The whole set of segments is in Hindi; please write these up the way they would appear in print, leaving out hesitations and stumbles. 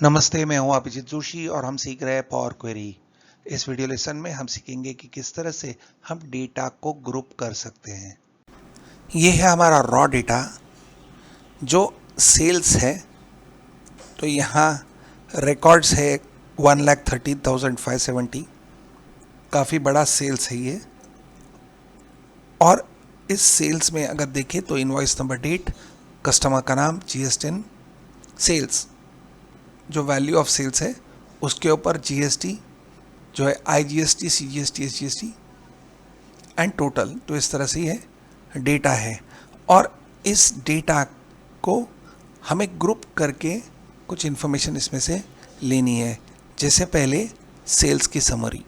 नमस्ते, मैं हूं अभिजीत जोशी और हम सीख रहे हैं पावर क्वेरी। इस वीडियो लेसन में हम सीखेंगे कि किस तरह से हम डेटा को ग्रुप कर सकते हैं। ये है हमारा रॉ डेटा जो सेल्स है। तो यहाँ रिकॉर्ड्स है 1,13,570। काफ़ी बड़ा सेल्स है ये। और इस सेल्स में अगर देखें तो इनवॉइस नंबर, डेट, कस्टमर का नाम, जीएसटी, सेल्स जो वैल्यू ऑफ सेल्स है उसके ऊपर जीएसटी जो है, IGST, CGST, SGST and total. तो इस तरह से ये डेटा है और इस डेटा को हमें ग्रुप करके कुछ इन्फॉर्मेशन इसमें से लेनी है। जैसे पहले सेल्स की समरी।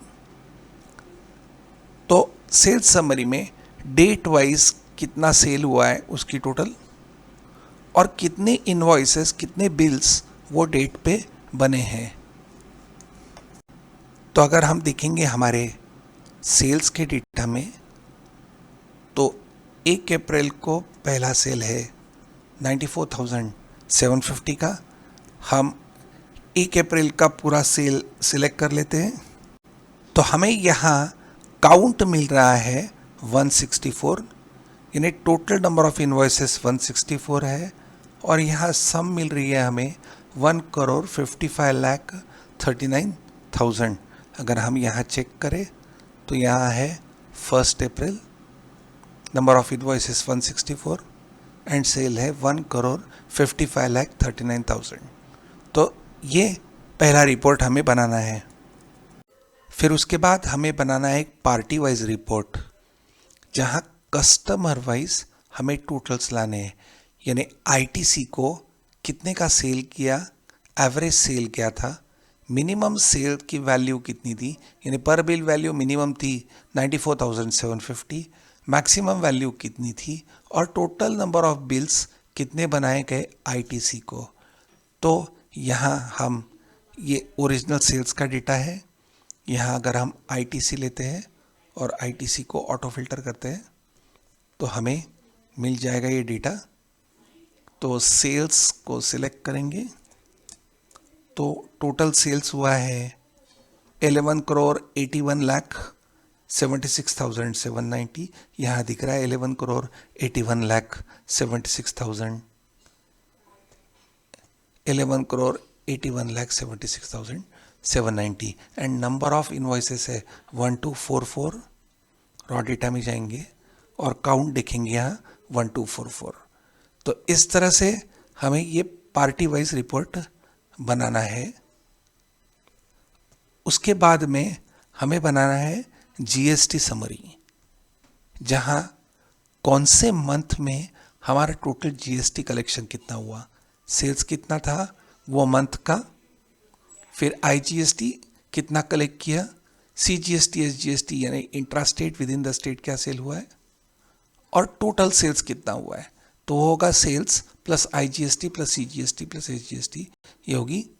तो सेल्स समरी में डेट वाइज कितना सेल हुआ है उसकी टोटल, और कितने इनवॉइसेस, कितने बिल्स वो डेट पे बने हैं। तो अगर हम देखेंगे हमारे सेल्स के डेटा में, तो 1 अप्रैल को पहला सेल है 94,750 का। हम 1 अप्रैल का पूरा सेल सिलेक्ट कर लेते हैं। तो हमें यहाँ काउंट मिल रहा है 164, यानी टोटल नंबर ऑफ इन्वॉइसेस 164 है। और यहाँ सम मिल रही है हमें 1,55,39,000। अगर हम यहाँ चेक करें तो यहाँ है 1 अप्रैल, number of invoices 164 and sale है 1,55,39,000। तो ये पहला रिपोर्ट हमें बनाना है। फिर उसके बाद हमें बनाना है एक पार्टी वाइज रिपोर्ट, जहाँ कस्टमर वाइज हमें टोटल्स लाने हैं। यानी आईटीसी को कितने का सेल किया, एवरेज सेल क्या था, मिनिमम सेल की वैल्यू कितनी थी, यानी पर बिल वैल्यू मिनिमम थी 94,750, मैक्सिमम वैल्यू कितनी थी, और टोटल नंबर ऑफ बिल्स कितने बनाए गए आईटीसी को। तो यहाँ हम ये ओरिजिनल सेल्स का डेटा है। यहाँ अगर हम आईटीसी लेते हैं और आईटीसी को ऑटो फिल्टर करते हैं तो हमें मिल जाएगा ये डेटा। तो सेल्स को सिलेक्ट करेंगे तो टोटल सेल्स हुआ है 11,81,76,790। यहाँ दिख रहा है 11,81,76,000, 11,81,76,790। एंड नंबर ऑफ इनवॉइसेस है 1244। रॉ डेटा में जाएंगे और काउंट देखेंगे यहाँ 1244। तो इस तरह से हमें ये पार्टी वाइज रिपोर्ट बनाना है। उसके बाद में हमें बनाना है जीएसटी समरी, जहाँ कौन से मंथ में हमारा टोटल जीएसटी कलेक्शन कितना हुआ, सेल्स कितना था वो मंथ का, फिर आईजीएसटी कितना कलेक्ट किया, सीजीएसटी, एसजीएसटी यानी intra state, with in the state क्या सेल हुआ है, और टोटल सेल्स कितना हुआ है। तो होगा sales plus IGST plus CGST plus SGST, ये होगी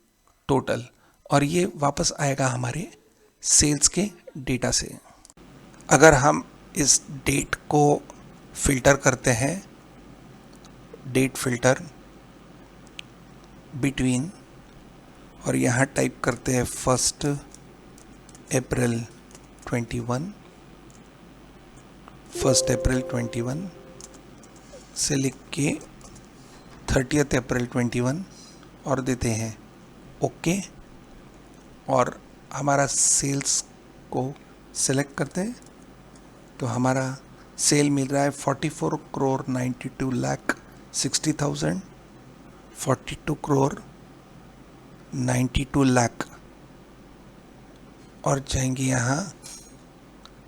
टोटल। और ये वापस आएगा हमारे सेल्स के डेटा से। अगर हम इस डेट को फिल्टर करते हैं, डेट फिल्टर बिटवीन, और यहाँ टाइप करते हैं 1 अप्रैल 21, 1 अप्रैल 21 से लिख के 30 अप्रैल 21 और देते हैं ओके। और हमारा सेल्स को सिलेक्ट करते हैं तो हमारा सेल मिल रहा है 44,92,60,000, 42,92,00,000। और जाएंगे यहाँ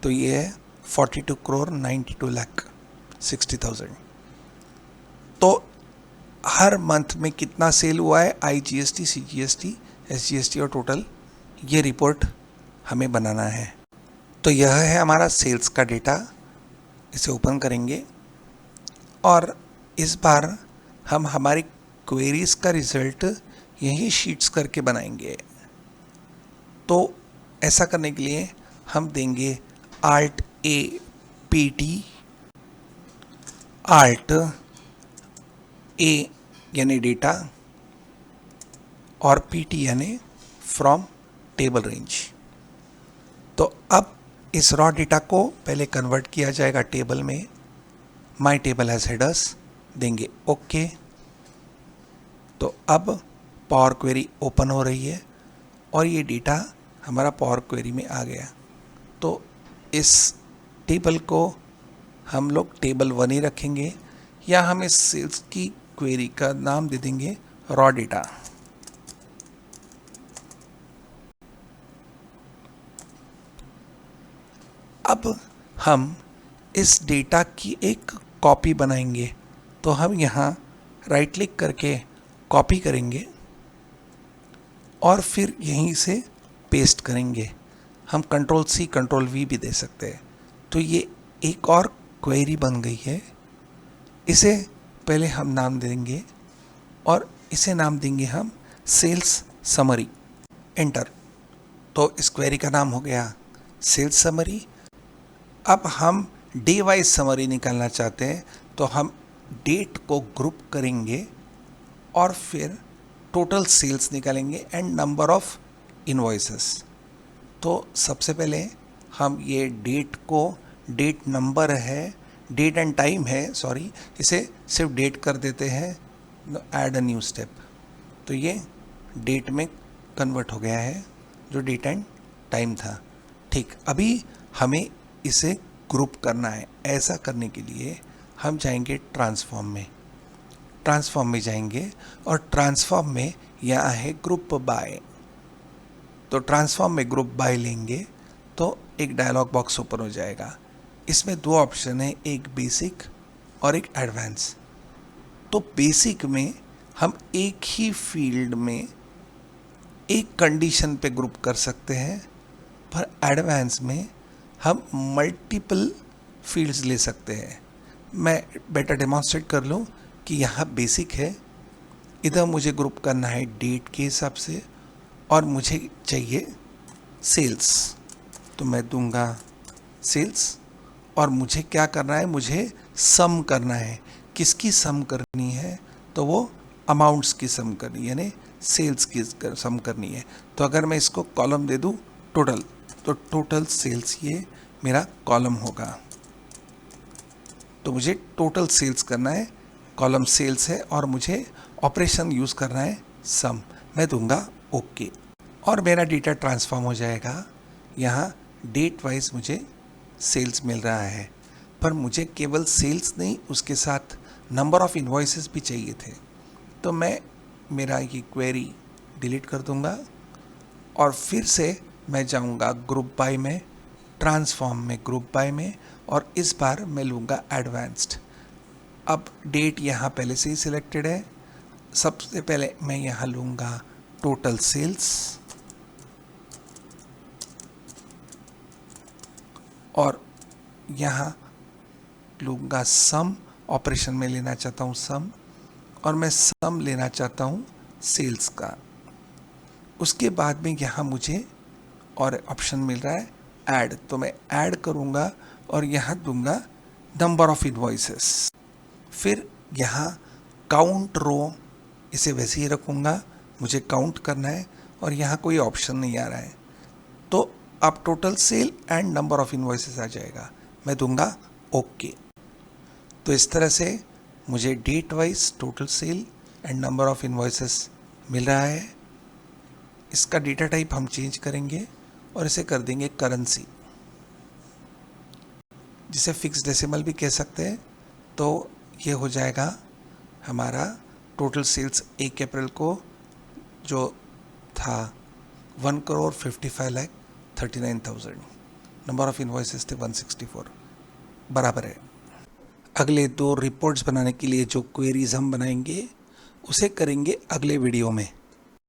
तो ये है 42,92,60,000। तो हर मंथ में कितना सेल हुआ है, आईजीएसटी, सीजीएसटी, एसजीएसटी और टोटल, ये रिपोर्ट हमें बनाना है। तो यह है हमारा सेल्स का डेटा। इसे ओपन करेंगे और इस बार हम हमारी क्वेरीज का रिजल्ट यही शीट्स करके बनाएंगे। तो ऐसा करने के लिए हम देंगे Alt A PT, Alt A यानी डेटा, और PT यानी फ्रॉम टेबल रेंज। तो अब इस रॉ डेटा को पहले कन्वर्ट किया जाएगा टेबल में। माई टेबल हैज हेडर्स देंगे ओके। तो अब पावर क्वेरी ओपन हो रही है और ये डेटा हमारा पावर क्वेरी में आ गया। तो इस टेबल को हम लोग टेबल 1 ही रखेंगे या हम इस सेल्स की क्वेरी का नाम दे देंगे रॉ डेटा। अब हम इस डेटा की एक कॉपी बनाएंगे। तो हम यहाँ राइट क्लिक करके कॉपी करेंगे और फिर यहीं से पेस्ट करेंगे। हम Ctrl+C Ctrl+V भी दे सकते हैं। तो ये एक और क्वेरी बन गई है। इसे पहले हम नाम देंगे और इसे नाम देंगे हम सेल्स समरी। एंटर। तो इस क्वेरी का नाम हो गया सेल्स समरी। अब हम डे वाइज समरी निकालना चाहते हैं तो हम डेट को ग्रुप करेंगे और फिर टोटल सेल्स निकालेंगे एंड नंबर ऑफ इनवॉइसेस। तो सबसे पहले हम ये डेट को, डेट नंबर है, डेट एंड टाइम है, सॉरी, इसे सिर्फ डेट कर देते हैं, ऐड अ न्यू स्टेप। तो ये डेट में कन्वर्ट हो गया है जो डेट एंड टाइम था। ठीक, अभी हमें इसे ग्रुप करना है। ऐसा करने के लिए हम जाएंगे ट्रांसफॉर्म में। ट्रांसफॉर्म में जाएंगे और ट्रांसफॉर्म में यहाँ है ग्रुप बाय। तो ट्रांसफॉर्म में ग्रुप बाय लेंगे तो एक डायलॉग बॉक्स ओपन हो जाएगा। इसमें 2 ऑप्शन है, एक बेसिक और एक एडवांस। तो बेसिक में हम एक ही फील्ड में एक कंडीशन पे ग्रुप कर सकते हैं, पर एडवांस में हम मल्टीपल फील्ड्स ले सकते हैं। मैं बेटर डेमॉन्स्ट्रेट कर लूँ कि यहाँ बेसिक है, इधर मुझे ग्रुप करना है डेट के हिसाब से और मुझे चाहिए सेल्स। तो मैं दूंगा सेल्स और मुझे क्या करना है, मुझे सम करना है। किसकी सम करनी है? तो वो अमाउंट्स की सम करनी है, यानी सेल्स की सम करनी है। तो अगर मैं इसको कॉलम दे दूँ टोटल, तो टोटल सेल्स ये मेरा कॉलम होगा। तो मुझे टोटल सेल्स करना है, कॉलम सेल्स है और मुझे ऑपरेशन यूज़ करना है सम। मैं दूंगा ओके और मेरा डेटा ट्रांसफॉर्म हो जाएगा। यहाँ डेट वाइज मुझे सेल्स मिल रहा है, पर मुझे केवल सेल्स नहीं, उसके साथ नंबर ऑफ इनवॉइसेस भी चाहिए थे। तो मैं मेरा ये क्वेरी डिलीट कर दूंगा और फिर से मैं जाऊंगा ग्रुप बाय में, ट्रांसफॉर्म में ग्रुप बाय में, और इस बार मैं लूँगा एडवांस्ड। अब डेट यहाँ पहले से ही सिलेक्टेड है। सबसे पहले मैं यहाँ लूँगा टोटल सेल्स और यहाँ लूँगा सम। ऑपरेशन में लेना चाहता हूँ सम और मैं सम लेना चाहता हूँ सेल्स का। उसके बाद में यहाँ मुझे और ऑप्शन मिल रहा है ऐड, तो मैं ऐड करूँगा और यहाँ दूंगा नंबर ऑफ इनवॉइसेस। फिर यहाँ काउंट रो, इसे वैसे ही रखूँगा, मुझे काउंट करना है और यहाँ कोई ऑप्शन नहीं आ रहा है। तो अब total sale and number of invoices आ जाएगा। मैं दूंगा ओके। तो इस तरह से मुझे date wise total sale and number of invoices मिल रहा है। इसका डेटा टाइप हम चेंज करेंगे और इसे कर देंगे करेंसी, जिसे फिक्स डेसिमल भी कह सकते हैं। तो ये हो जाएगा हमारा टोटल सेल्स 1 अप्रैल को जो था 1,55,39,000, नंबर ऑफ इनवॉइसेस थे 164, बराबर है। अगले 2 रिपोर्ट्स बनाने के लिए जो क्वेरीज हम बनाएंगे उसे करेंगे अगले वीडियो में।